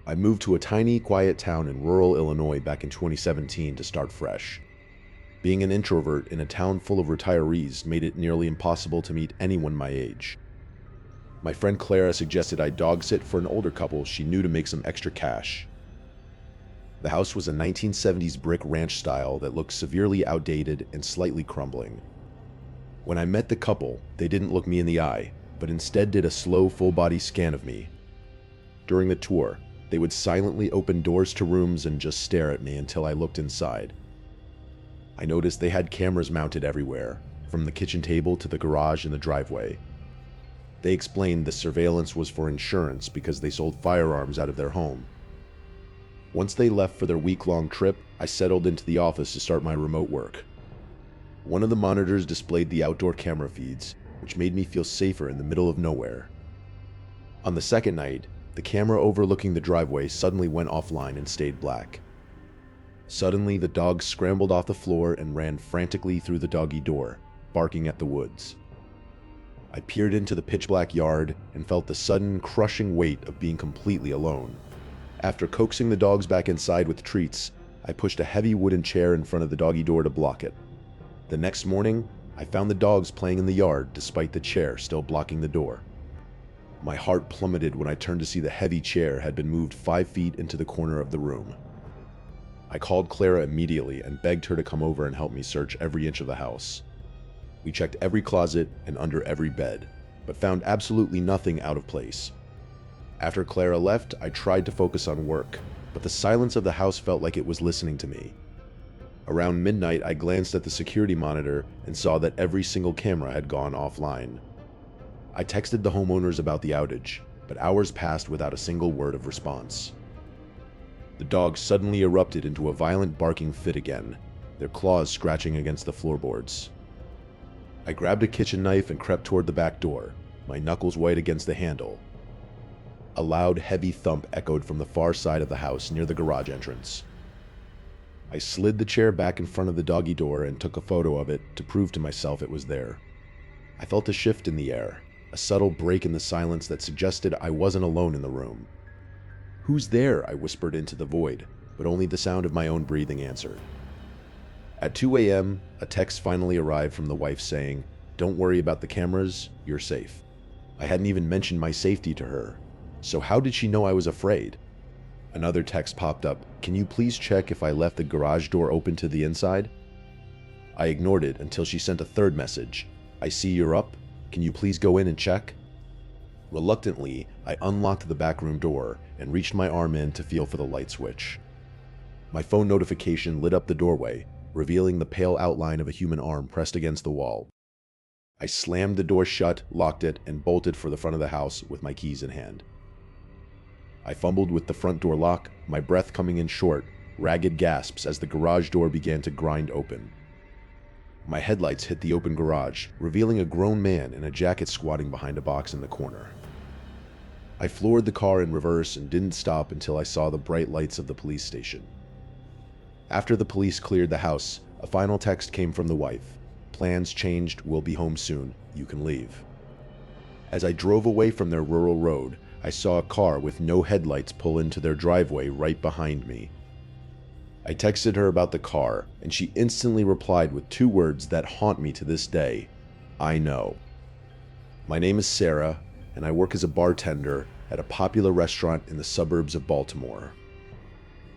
I moved to a tiny, quiet town in rural Illinois back in 2017 to start fresh. Being an introvert in a town full of retirees made it nearly impossible to meet anyone my age. My friend Clara suggested I dog sit for an older couple she knew to make some extra cash. The house was a 1970s brick ranch style that looked severely outdated and slightly crumbling. When I met the couple, they didn't look me in the eye, but instead did a slow full-body scan of me. During the tour, they would silently open doors to rooms and just stare at me until I looked inside. I noticed they had cameras mounted everywhere, from the kitchen table to the garage and the driveway. They explained the surveillance was for insurance because they sold firearms out of their home. Once they left for their week-long trip, I settled into the office to start my remote work. One of the monitors displayed the outdoor camera feeds, which made me feel safer in the middle of nowhere. On the second night, the camera overlooking the driveway suddenly went offline and stayed black. Suddenly, the dogs scrambled off the floor and ran frantically through the doggy door, barking at the woods. I peered into the pitch-black yard and felt the sudden, crushing weight of being completely alone. After coaxing the dogs back inside with treats, I pushed a heavy wooden chair in front of the doggy door to block it. The next morning, I found the dogs playing in the yard despite the chair still blocking the door. My heart plummeted when I turned to see the heavy chair had been moved 5 feet into the corner of the room. I called Clara immediately and begged her to come over and help me search every inch of the house. We checked every closet and under every bed, but found absolutely nothing out of place. After Clara left, I tried to focus on work, but the silence of the house felt like it was listening to me. Around midnight, I glanced at the security monitor and saw that every single camera had gone offline. I texted the homeowners about the outage, but hours passed without a single word of response. The dogs suddenly erupted into a violent barking fit again, their claws scratching against the floorboards. I grabbed a kitchen knife and crept toward the back door, my knuckles white against the handle. A loud, heavy thump echoed from the far side of the house near the garage entrance. I slid the chair back in front of the doggy door and took a photo of it to prove to myself it was there. I felt a shift in the air, a subtle break in the silence that suggested I wasn't alone in the room. "Who's there?" I whispered into the void, but only the sound of my own breathing answered. At 2 a.m., a text finally arrived from the wife saying, "Don't worry about the cameras, you're safe." I hadn't even mentioned my safety to her, so how did she know I was afraid? Another text popped up, "Can you please check if I left the garage door open to the inside?" I ignored it until she sent a third message, "I see you're up. Can you please go in and check?" Reluctantly, I unlocked the back room door and reached my arm in to feel for the light switch. My phone notification lit up the doorway, revealing the pale outline of a human arm pressed against the wall. I slammed the door shut, locked it, and bolted for the front of the house with my keys in hand. I fumbled with the front door lock, my breath coming in short, ragged gasps as the garage door began to grind open. My headlights hit the open garage, revealing a grown man in a jacket squatting behind a box in the corner. I floored the car in reverse and didn't stop until I saw the bright lights of the police station. After the police cleared the house, a final text came from the wife. "Plans changed, we'll be home soon, you can leave." As I drove away from their rural road, I saw a car with no headlights pull into their driveway right behind me. I texted her about the car, and she instantly replied with 2 words that haunt me to this day: "I know." My name is Sarah, and I work as a bartender at a popular restaurant in the suburbs of Baltimore.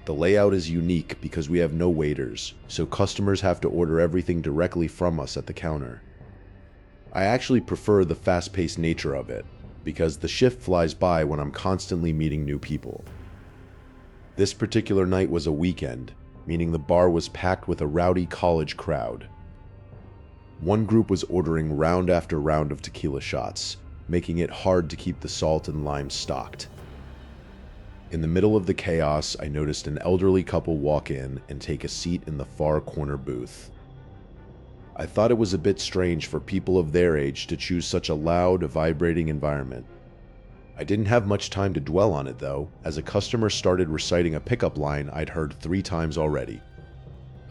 The layout is unique because we have no waiters, so customers have to order everything directly from us at the counter. I actually prefer the fast-paced nature of it, because the shift flies by when I'm constantly meeting new people. This particular night was a weekend, meaning the bar was packed with a rowdy college crowd. One group was ordering round after round of tequila shots, making it hard to keep the salt and lime stocked. In the middle of the chaos, I noticed an elderly couple walk in and take a seat in the far corner booth. I thought it was a bit strange for people of their age to choose such a loud, vibrating environment. I didn't have much time to dwell on it though, as a customer started reciting a pickup line I'd heard 3 times already.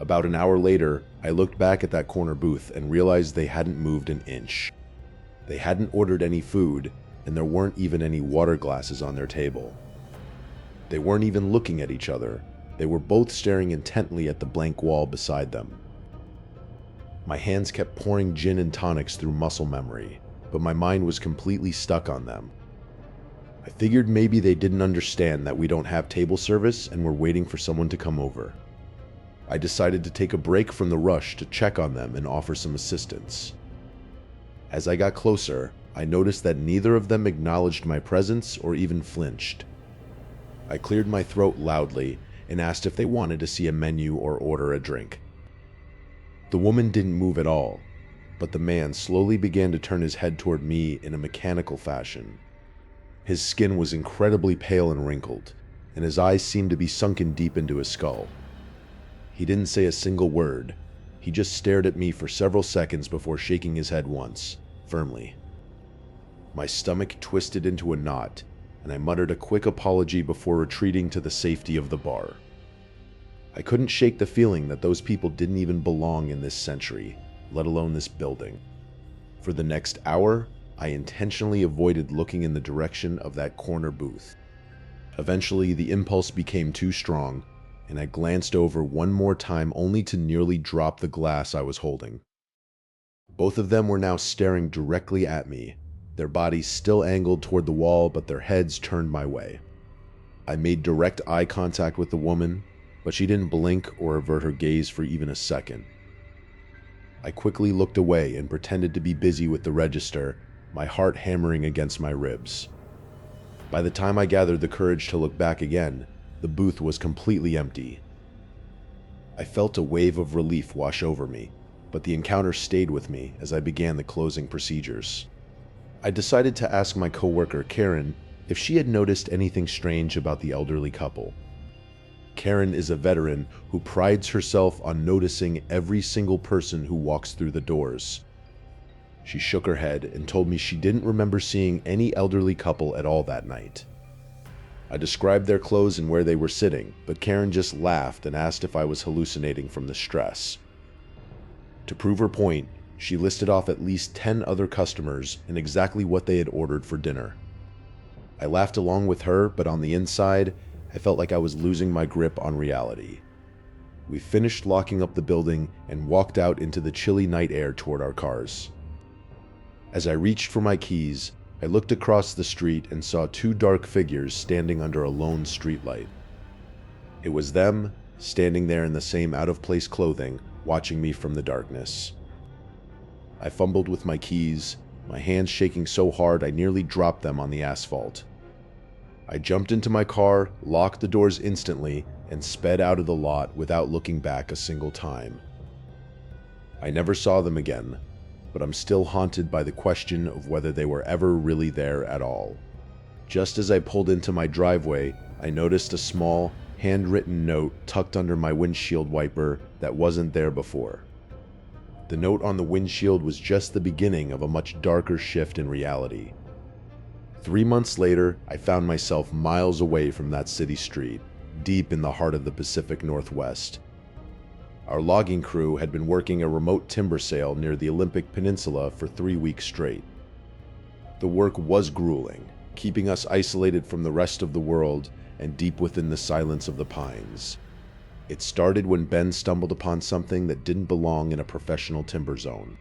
About an hour later, I looked back at that corner booth and realized they hadn't moved an inch. They hadn't ordered any food, and there weren't even any water glasses on their table. They weren't even looking at each other. They were both staring intently at the blank wall beside them. My hands kept pouring gin and tonics through muscle memory, but my mind was completely stuck on them. I figured maybe they didn't understand that we don't have table service and were waiting for someone to come over. I decided to take a break from the rush to check on them and offer some assistance. As I got closer, I noticed that neither of them acknowledged my presence or even flinched. I cleared my throat loudly and asked if they wanted to see a menu or order a drink. The woman didn't move at all, but the man slowly began to turn his head toward me in a mechanical fashion. His skin was incredibly pale and wrinkled, and his eyes seemed to be sunken deep into his skull. He didn't say a single word. He just stared at me for several seconds before shaking his head once, firmly. My stomach twisted into a knot, and I muttered a quick apology before retreating to the safety of the bar. I couldn't shake the feeling that those people didn't even belong in this century, let alone this building. For the next hour, I intentionally avoided looking in the direction of that corner booth. Eventually, the impulse became too strong, and I glanced over one more time only to nearly drop the glass I was holding. Both of them were now staring directly at me, their bodies still angled toward the wall but their heads turned my way. I made direct eye contact with the woman, but she didn't blink or avert her gaze for even a second. I quickly looked away and pretended to be busy with the register, my heart hammering against my ribs. By the time I gathered the courage to look back again, the booth was completely empty. I felt a wave of relief wash over me, but the encounter stayed with me as I began the closing procedures. I decided to ask my coworker Karen if she had noticed anything strange about the elderly couple. Karen is a veteran who prides herself on noticing every single person who walks through the doors. She shook her head and told me she didn't remember seeing any elderly couple at all that night. I described their clothes and where they were sitting, but Karen just laughed and asked if I was hallucinating from the stress. To prove her point, she listed off at least 10 other customers and exactly what they had ordered for dinner. I laughed along with her, but on the inside, I felt like I was losing my grip on reality. We finished locking up the building and walked out into the chilly night air toward our cars. As I reached for my keys, I looked across the street and saw two dark figures standing under a lone streetlight. It was them, standing there in the same out-of-place clothing, watching me from the darkness. I fumbled with my keys, my hands shaking so hard I nearly dropped them on the asphalt. I jumped into my car, locked the doors instantly, and sped out of the lot without looking back a single time. I never saw them again, but I'm still haunted by the question of whether they were ever really there at all. Just as I pulled into my driveway, I noticed a small, handwritten note tucked under my windshield wiper that wasn't there before. The note on the windshield was just the beginning of a much darker shift in reality. 3 months later, I found myself miles away from that city street, deep in the heart of the Pacific Northwest. Our logging crew had been working a remote timber sale near the Olympic Peninsula for 3 weeks straight. The work was grueling, keeping us isolated from the rest of the world and deep within the silence of the pines. It started when Ben stumbled upon something that didn't belong in a professional timber zone.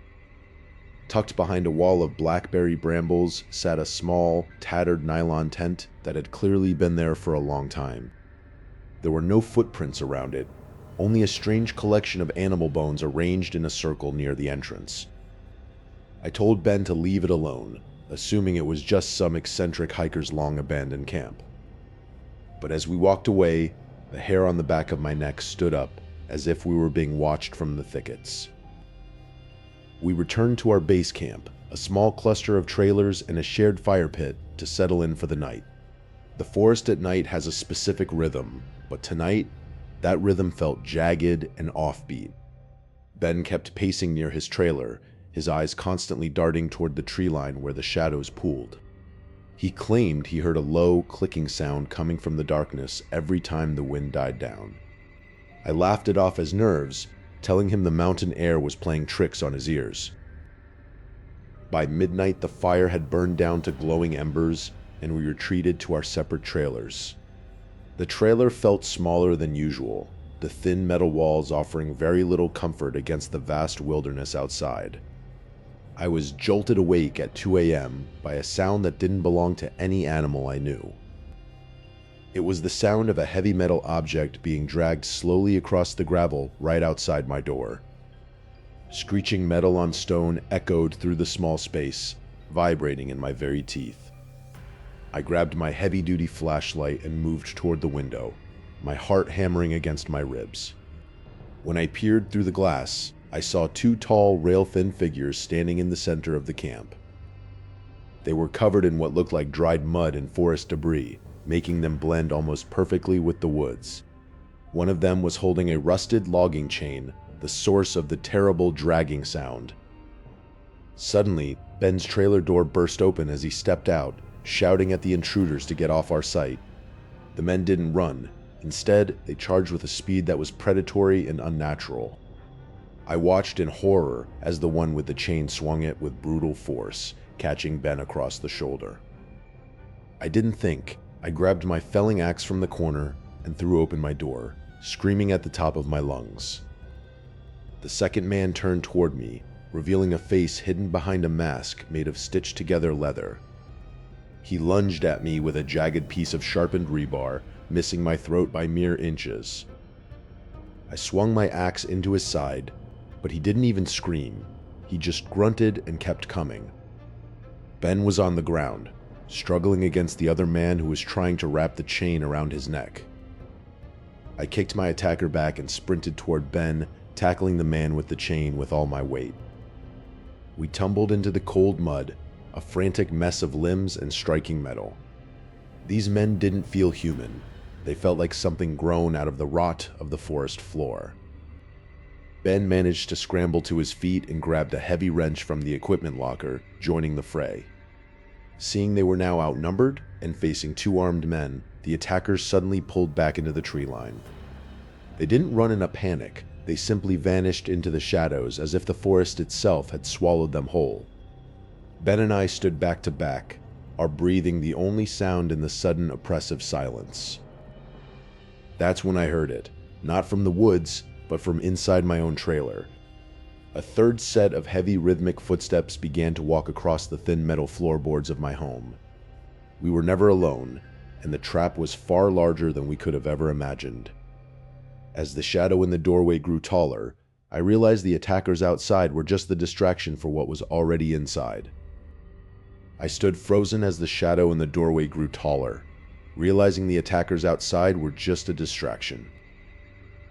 Tucked behind a wall of blackberry brambles sat a small, tattered nylon tent that had clearly been there for a long time. There were no footprints around it, only a strange collection of animal bones arranged in a circle near the entrance. I told Ben to leave it alone, assuming it was just some eccentric hiker's long abandoned camp. But as we walked away, the hair on the back of my neck stood up, as if we were being watched from the thickets. We returned to our base camp, a small cluster of trailers and a shared fire pit, to settle in for the night. The forest at night has a specific rhythm, but tonight, that rhythm felt jagged and offbeat. Ben kept pacing near his trailer, his eyes constantly darting toward the tree line where the shadows pooled. He claimed he heard a low, clicking sound coming from the darkness every time the wind died down. I laughed it off as nerves, telling him the mountain air was playing tricks on his ears. By midnight, the fire had burned down to glowing embers, and we retreated to our separate trailers. The trailer felt smaller than usual, the thin metal walls offering very little comfort against the vast wilderness outside. I was jolted awake at 2 a.m. by a sound that didn't belong to any animal I knew. It was the sound of a heavy metal object being dragged slowly across the gravel right outside my door. Screeching metal on stone echoed through the small space, vibrating in my very teeth. I grabbed my heavy-duty flashlight and moved toward the window, my heart hammering against my ribs. When I peered through the glass, I saw two tall, rail-thin figures standing in the center of the camp. They were covered in what looked like dried mud and forest debris, making them blend almost perfectly with the woods. One of them was holding a rusted logging chain, the source of the terrible dragging sound. Suddenly, Ben's trailer door burst open as he stepped out, shouting at the intruders to get off our site. The men didn't run. Instead, they charged with a speed that was predatory and unnatural. I watched in horror as the one with the chain swung it with brutal force, catching Ben across the shoulder. I didn't think. I grabbed my felling axe from the corner and threw open my door, screaming at the top of my lungs. The second man turned toward me, revealing a face hidden behind a mask made of stitched-together leather. He lunged at me with a jagged piece of sharpened rebar, missing my throat by mere inches. I swung my axe into his side, but he didn't even scream. He just grunted and kept coming. Ben was on the ground, struggling against the other man who was trying to wrap the chain around his neck. I kicked my attacker back and sprinted toward Ben, tackling the man with the chain with all my weight. We tumbled into the cold mud, a frantic mess of limbs and striking metal. These men didn't feel human. They felt like something grown out of the rot of the forest floor. Ben managed to scramble to his feet and grabbed a heavy wrench from the equipment locker, joining the fray. Seeing they were now outnumbered and facing two armed men, the attackers suddenly pulled back into the tree line. They didn't run in a panic. They simply vanished into the shadows as if the forest itself had swallowed them whole. Ben and I stood back to back, our breathing the only sound in the sudden oppressive silence. That's when I heard it, not from the woods, but from inside my own trailer. A third set of heavy rhythmic footsteps began to walk across the thin metal floorboards of my home. We were never alone, and the trap was far larger than we could have ever imagined. As the shadow in the doorway grew taller, I realized the attackers outside were just the distraction for what was already inside. I stood frozen as the shadow in the doorway grew taller, realizing the attackers outside were just a distraction.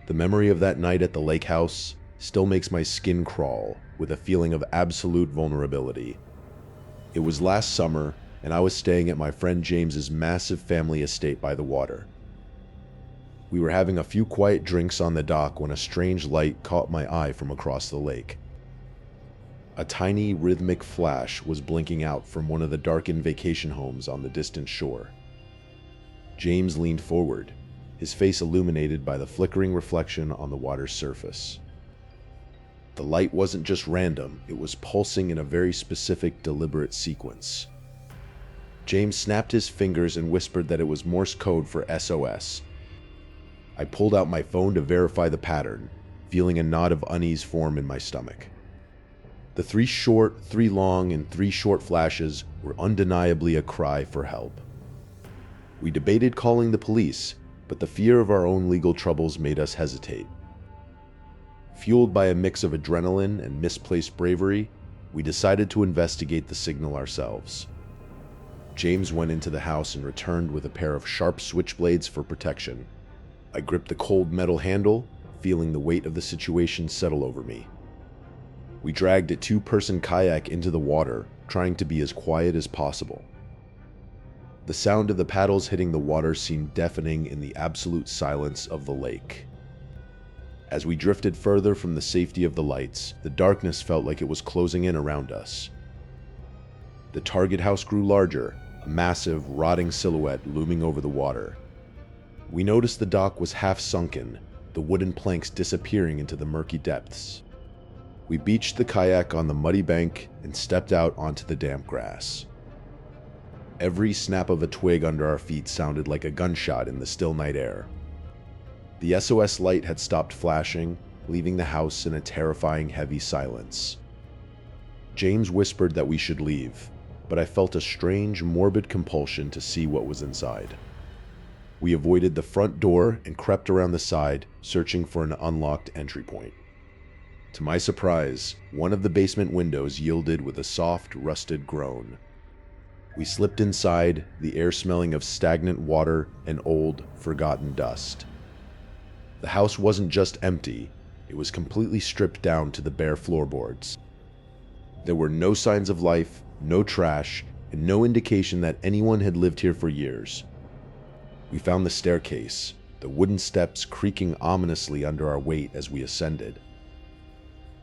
The memory of that night at the lake house still makes my skin crawl with a feeling of absolute vulnerability. It was last summer, and I was staying at my friend James's massive family estate by the water. We were having a few quiet drinks on the dock when a strange light caught my eye from across the lake. A tiny, rhythmic flash was blinking out from one of the darkened vacation homes on the distant shore. James leaned forward, his face illuminated by the flickering reflection on the water's surface. The light wasn't just random, it was pulsing in a very specific, deliberate sequence. James snapped his fingers and whispered that it was Morse code for SOS. I pulled out my phone to verify the pattern, feeling a knot of unease form in my stomach. The 3 short, 3 long, and 3 short flashes were undeniably a cry for help. We debated calling the police, but the fear of our own legal troubles made us hesitate. Fueled by a mix of adrenaline and misplaced bravery, we decided to investigate the signal ourselves. James went into the house and returned with a pair of sharp switchblades for protection. I gripped the cold metal handle, feeling the weight of the situation settle over me. We dragged a 2-person kayak into the water, trying to be as quiet as possible. The sound of the paddles hitting the water seemed deafening in the absolute silence of the lake. As we drifted further from the safety of the lights, the darkness felt like it was closing in around us. The target house grew larger, a massive, rotting silhouette looming over the water. We noticed the dock was half sunken, the wooden planks disappearing into the murky depths. We beached the kayak on the muddy bank and stepped out onto the damp grass. Every snap of a twig under our feet sounded like a gunshot in the still night air. The SOS light had stopped flashing, leaving the house in a terrifying heavy silence. James whispered that we should leave, but I felt a strange, morbid compulsion to see what was inside. We avoided the front door and crept around the side, searching for an unlocked entry point. To my surprise, one of the basement windows yielded with a soft, rusted groan. We slipped inside, the air smelling of stagnant water and old, forgotten dust. The house wasn't just empty, it was completely stripped down to the bare floorboards. There were no signs of life, no trash, and no indication that anyone had lived here for years. We found the staircase, the wooden steps creaking ominously under our weight as we ascended.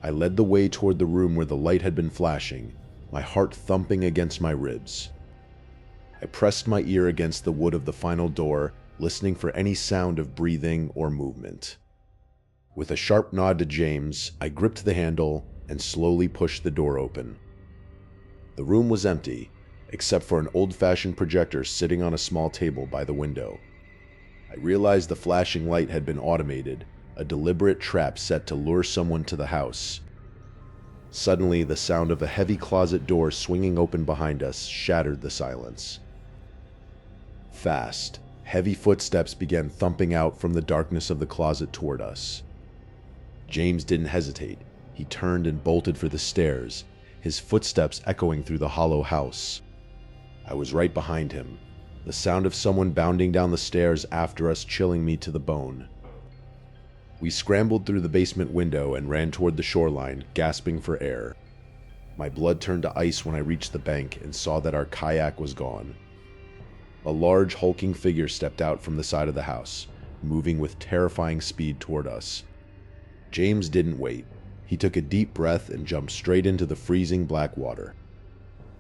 I led the way toward the room where the light had been flashing, my heart thumping against my ribs. I pressed my ear against the wood of the final door, listening for any sound of breathing or movement. With a sharp nod to James, I gripped the handle and slowly pushed the door open. The room was empty, except for an old-fashioned projector sitting on a small table by the window. I realized the flashing light had been automated, a deliberate trap set to lure someone to the house. Suddenly, the sound of a heavy closet door swinging open behind us shattered the silence. Fast, heavy footsteps began thumping out from the darkness of the closet toward us. James didn't hesitate. He turned and bolted for the stairs, his footsteps echoing through the hollow house. I was right behind him, the sound of someone bounding down the stairs after us chilling me to the bone. We scrambled through the basement window and ran toward the shoreline, gasping for air. My blood turned to ice when I reached the bank and saw that our kayak was gone. A large, hulking figure stepped out from the side of the house, moving with terrifying speed toward us. James didn't wait. He took a deep breath and jumped straight into the freezing black water.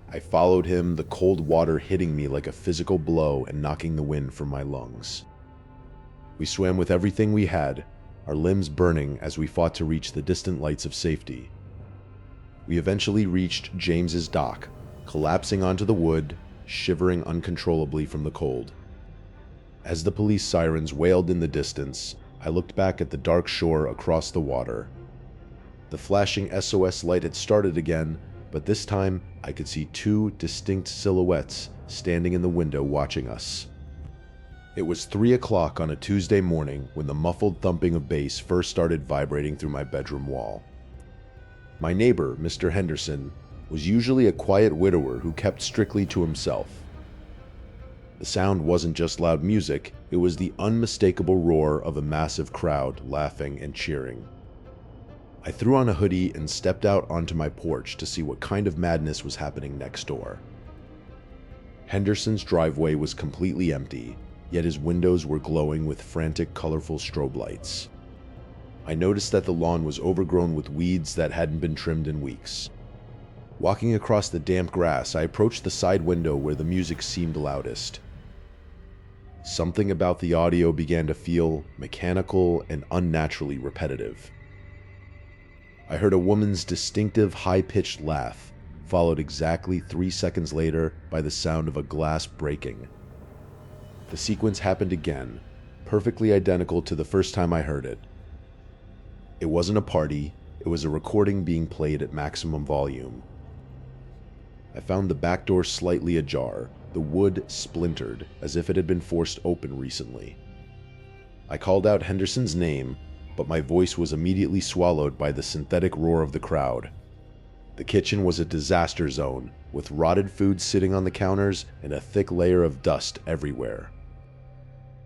I followed him, the cold water hitting me like a physical blow and knocking the wind from my lungs. We swam with everything we had, our limbs burning as we fought to reach the distant lights of safety. We eventually reached James's dock, collapsing onto the wood, shivering uncontrollably from the cold. As the police sirens wailed in the distance, I looked back at the dark shore across the water. The flashing SOS light had started again, but this time I could see two distinct silhouettes standing in the window watching us. It was 3 o'clock on a Tuesday morning when the muffled thumping of bass first started vibrating through my bedroom wall. My neighbor, Mr. Henderson, was usually a quiet widower who kept strictly to himself. The sound wasn't just loud music, it was the unmistakable roar of a massive crowd laughing and cheering. I threw on a hoodie and stepped out onto my porch to see what kind of madness was happening next door. Henderson's driveway was completely empty, yet his windows were glowing with frantic, colorful strobe lights. I noticed that the lawn was overgrown with weeds that hadn't been trimmed in weeks. Walking across the damp grass, I approached the side window where the music seemed loudest. Something about the audio began to feel mechanical and unnaturally repetitive. I heard a woman's distinctive high-pitched laugh, followed exactly 3 seconds later by the sound of a glass breaking. The sequence happened again, perfectly identical to the first time I heard it. It wasn't a party, it was a recording being played at maximum volume. I found the back door slightly ajar, the wood splintered as if it had been forced open recently. I called out Henderson's name, but my voice was immediately swallowed by the synthetic roar of the crowd. The kitchen was a disaster zone, with rotted food sitting on the counters and a thick layer of dust everywhere.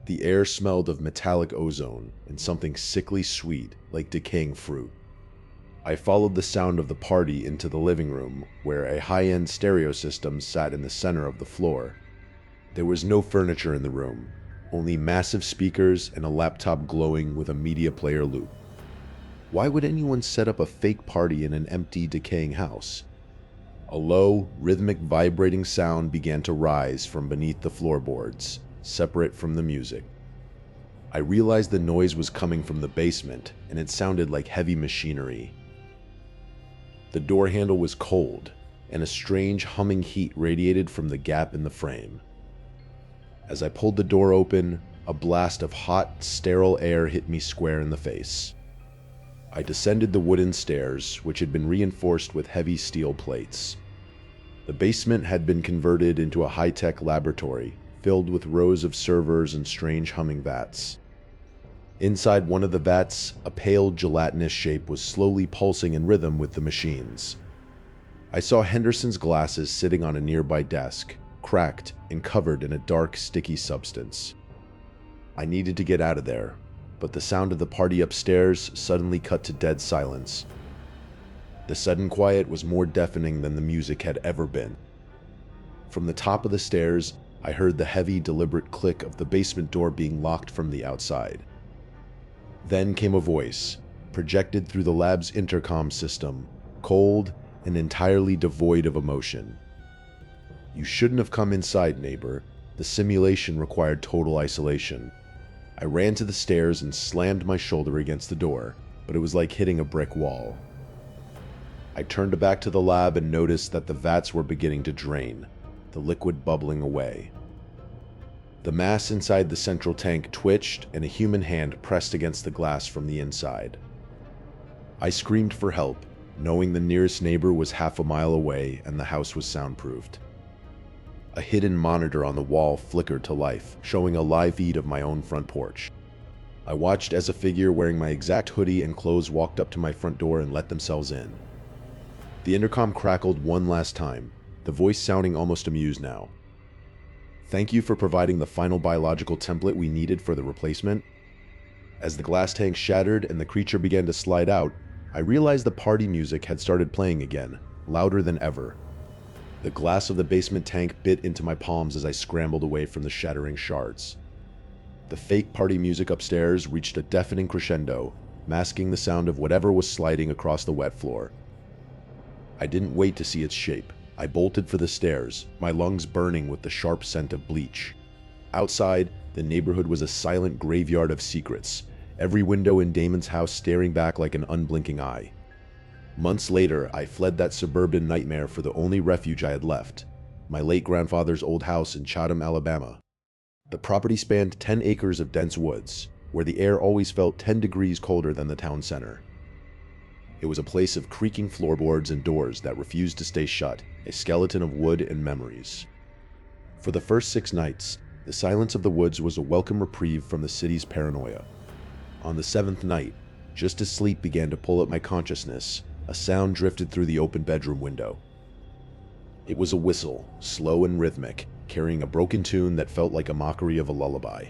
The air smelled of metallic ozone and something sickly sweet like decaying fruit. I followed the sound of the party into the living room, where a high-end stereo system sat in the center of the floor. There was no furniture in the room, only massive speakers and a laptop glowing with a media player loop. Why would anyone set up a fake party in an empty, decaying house? A low, rhythmic, vibrating sound began to rise from beneath the floorboards, separate from the music. I realized the noise was coming from the basement, and it sounded like heavy machinery. The door handle was cold, and a strange humming heat radiated from the gap in the frame. As I pulled the door open, a blast of hot, sterile air hit me square in the face. I descended the wooden stairs, which had been reinforced with heavy steel plates. The basement had been converted into a high-tech laboratory, filled with rows of servers and strange humming vats. Inside one of the vats, a pale gelatinous shape was slowly pulsing in rhythm with the machines. I saw Henderson's glasses sitting on a nearby desk, cracked and covered in a dark, sticky substance. I needed to get out of there, but the sound of the party upstairs suddenly cut to dead silence. The sudden quiet was more deafening than the music had ever been. From the top of the stairs, I heard the heavy, deliberate click of the basement door being locked from the outside. Then came a voice, projected through the lab's intercom system, cold and entirely devoid of emotion. "You shouldn't have come inside, neighbor. The simulation required total isolation." I ran to the stairs and slammed my shoulder against the door, but it was like hitting a brick wall. I turned back to the lab and noticed that the vats were beginning to drain, the liquid bubbling away. The mass inside the central tank twitched, and a human hand pressed against the glass from the inside. I screamed for help, knowing the nearest neighbor was half a mile away and the house was soundproofed. A hidden monitor on the wall flickered to life, showing a live feed of my own front porch. I watched as a figure wearing my exact hoodie and clothes walked up to my front door and let themselves in. The intercom crackled one last time, the voice sounding almost amused now. "Thank you for providing the final biological template we needed for the replacement." As the glass tank shattered and the creature began to slide out, I realized the party music had started playing again, louder than ever. The glass of the basement tank bit into my palms as I scrambled away from the shattering shards. The fake party music upstairs reached a deafening crescendo, masking the sound of whatever was sliding across the wet floor. I didn't wait to see its shape. I bolted for the stairs, my lungs burning with the sharp scent of bleach. Outside, the neighborhood was a silent graveyard of secrets, every window in Damon's house staring back like an unblinking eye. Months later, I fled that suburban nightmare for the only refuge I had left, my late grandfather's old house in Chatham, Alabama. The property spanned 10 acres of dense woods, where the air always felt 10 degrees colder than the town center. It was a place of creaking floorboards and doors that refused to stay shut, a skeleton of wood and memories. For the first 6 nights, the silence of the woods was a welcome reprieve from the city's paranoia. On the 7th night, just as sleep began to pull at my consciousness, a sound drifted through the open bedroom window. It was a whistle, slow and rhythmic, carrying a broken tune that felt like a mockery of a lullaby.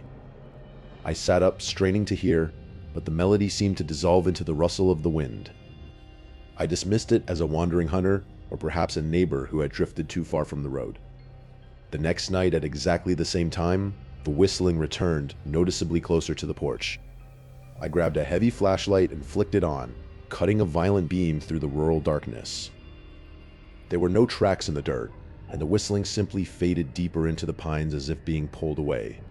I sat up, straining to hear, but the melody seemed to dissolve into the rustle of the wind. I dismissed it as a wandering hunter, or perhaps a neighbor who had drifted too far from the road. The next night at exactly the same time, the whistling returned, noticeably closer to the porch. I grabbed a heavy flashlight and flicked it on, cutting a violent beam through the rural darkness. There were no tracks in the dirt, and the whistling simply faded deeper into the pines as if being pulled away.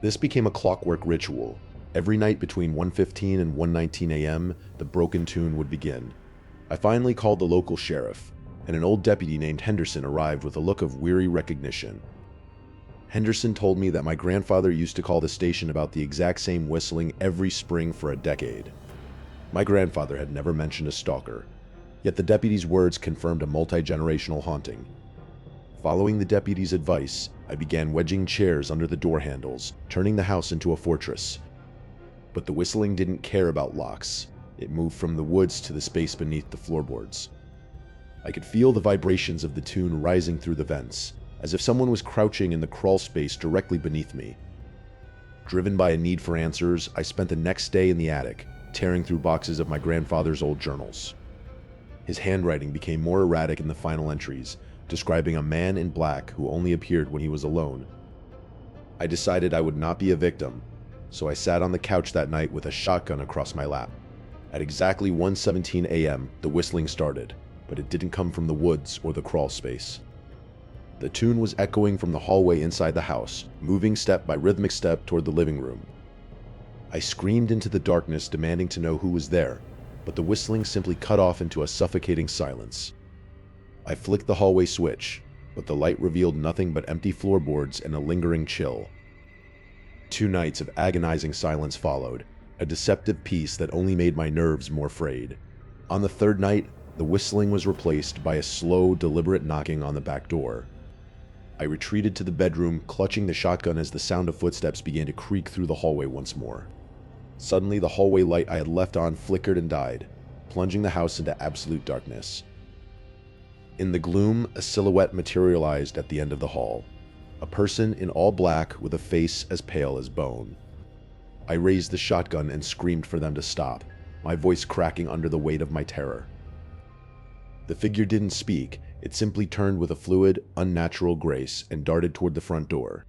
This became a clockwork ritual. Every night between 1:15 and 1:19 a.m., the broken tune would begin. I finally called the local sheriff, and an old deputy named Henderson arrived with a look of weary recognition. Henderson told me that my grandfather used to call the station about the exact same whistling every spring for a decade. My grandfather had never mentioned a stalker, yet the deputy's words confirmed a multi-generational haunting. Following the deputy's advice, I began wedging chairs under the door handles, turning the house into a fortress. But the whistling didn't care about locks. It moved from the woods to the space beneath the floorboards. I could feel the vibrations of the tune rising through the vents, as if someone was crouching in the crawl space directly beneath me. Driven by a need for answers, I spent the next day in the attic, tearing through boxes of my grandfather's old journals. His handwriting became more erratic in the final entries, describing a man in black who only appeared when he was alone. I decided I would not be a victim, so I sat on the couch that night with a shotgun across my lap. At exactly 1:17 a.m., the whistling started, but it didn't come from the woods or the crawl space. The tune was echoing from the hallway inside the house, moving step by rhythmic step toward the living room. I screamed into the darkness, demanding to know who was there, but the whistling simply cut off into a suffocating silence. I flicked the hallway switch, but the light revealed nothing but empty floorboards and a lingering chill. 2 nights of agonizing silence followed, a deceptive peace that only made my nerves more frayed. On the 3rd night, the whistling was replaced by a slow, deliberate knocking on the back door. I retreated to the bedroom, clutching the shotgun as the sound of footsteps began to creak through the hallway once more. Suddenly, the hallway light I had left on flickered and died, plunging the house into absolute darkness. In the gloom, a silhouette materialized at the end of the hall. A person in all black with a face as pale as bone. I raised the shotgun and screamed for them to stop, my voice cracking under the weight of my terror. The figure didn't speak, it simply turned with a fluid, unnatural grace and darted toward the front door.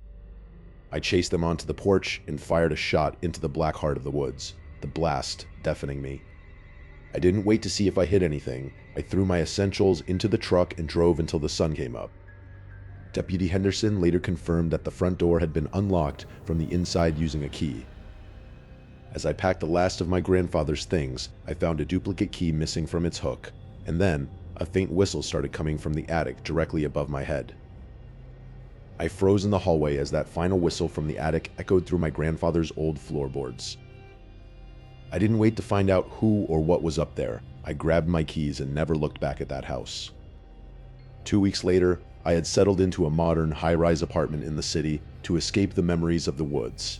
I chased them onto the porch and fired a shot into the black heart of the woods, the blast deafening me. I didn't wait to see if I hit anything. I threw my essentials into the truck and drove until the sun came up. Deputy Henderson later confirmed that the front door had been unlocked from the inside using a key. As I packed the last of my grandfather's things, I found a duplicate key missing from its hook, and then a faint whistle started coming from the attic directly above my head. I froze in the hallway as that final whistle from the attic echoed through my grandfather's old floorboards. I didn't wait to find out who or what was up there. I grabbed my keys and never looked back at that house. 2 weeks later, I had settled into a modern, high-rise apartment in the city to escape the memories of the woods.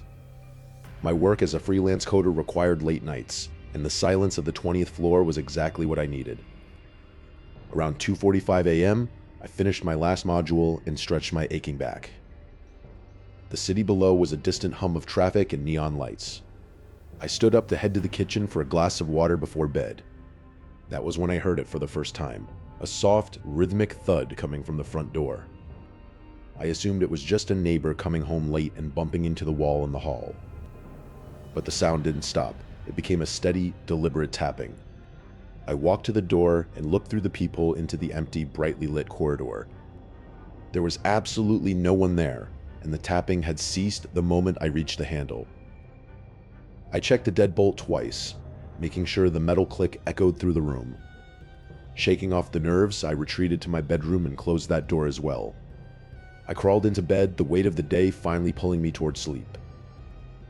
My work as a freelance coder required late nights, and the silence of the 20th floor was exactly what I needed. Around 2:45 a.m., I finished my last module and stretched my aching back. The city below was a distant hum of traffic and neon lights. I stood up to head to the kitchen for a glass of water before bed. That was when I heard it for the first time, a soft, rhythmic thud coming from the front door. I assumed it was just a neighbor coming home late and bumping into the wall in the hall. But the sound didn't stop. It became a steady, deliberate tapping. I walked to the door and looked through the peephole into the empty, brightly lit corridor. There was absolutely no one there, and the tapping had ceased the moment I reached the handle. I checked the deadbolt twice, making sure the metal click echoed through the room. Shaking off the nerves, I retreated to my bedroom and closed that door as well. I crawled into bed, the weight of the day finally pulling me toward sleep.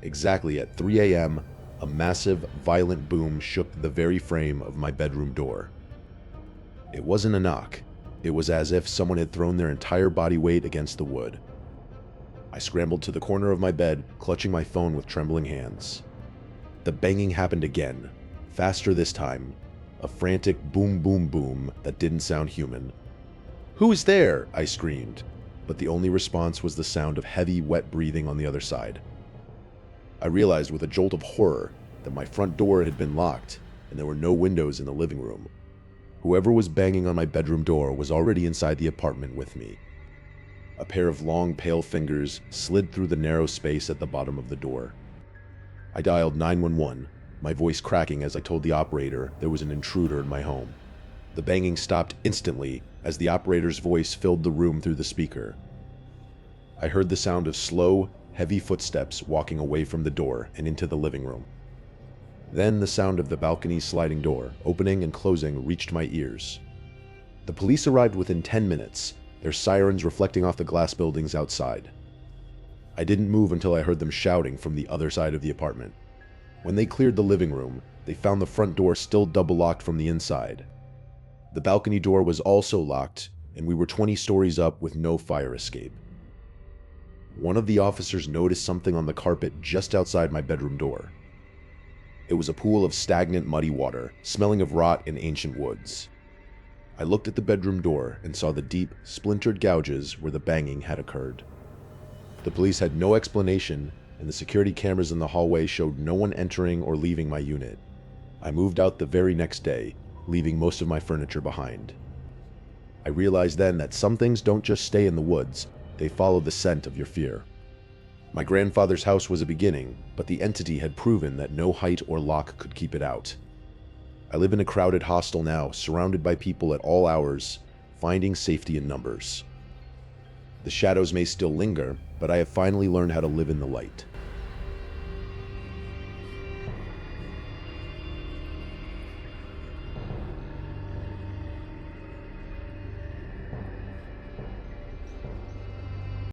Exactly at 3 a.m., a massive, violent boom shook the very frame of my bedroom door. It wasn't a knock. It was as if someone had thrown their entire body weight against the wood. I scrambled to the corner of my bed, clutching my phone with trembling hands. The banging happened again, faster this time, a frantic boom boom boom that didn't sound human. "Who is there?" I screamed, but the only response was the sound of heavy, wet breathing on the other side. I realized with a jolt of horror that my front door had been locked and there were no windows in the living room. Whoever was banging on my bedroom door was already inside the apartment with me. A pair of long, pale fingers slid through the narrow space at the bottom of the door. I dialed 911, my voice cracking as I told the operator there was an intruder in my home. The banging stopped instantly as the operator's voice filled the room through the speaker. I heard the sound of slow, heavy footsteps walking away from the door and into the living room. Then the sound of the balcony's sliding door, opening and closing, reached my ears. The police arrived within 10 minutes, their sirens reflecting off the glass buildings outside. I didn't move until I heard them shouting from the other side of the apartment. When they cleared the living room, they found the front door still double-locked from the inside. The balcony door was also locked, and we were 20 stories up with no fire escape. One of the officers noticed something on the carpet just outside my bedroom door. It was a pool of stagnant, muddy water, smelling of rot and ancient woods. I looked at the bedroom door and saw the deep, splintered gouges where the banging had occurred. The police had no explanation, and the security cameras in the hallway showed no one entering or leaving my unit. I moved out the very next day, leaving most of my furniture behind. I realized then that some things don't just stay in the woods, they follow the scent of your fear. My grandfather's house was a beginning, but the entity had proven that no height or lock could keep it out. I live in a crowded hostel now, surrounded by people at all hours, finding safety in numbers. The shadows may still linger, but I have finally learned how to live in the light.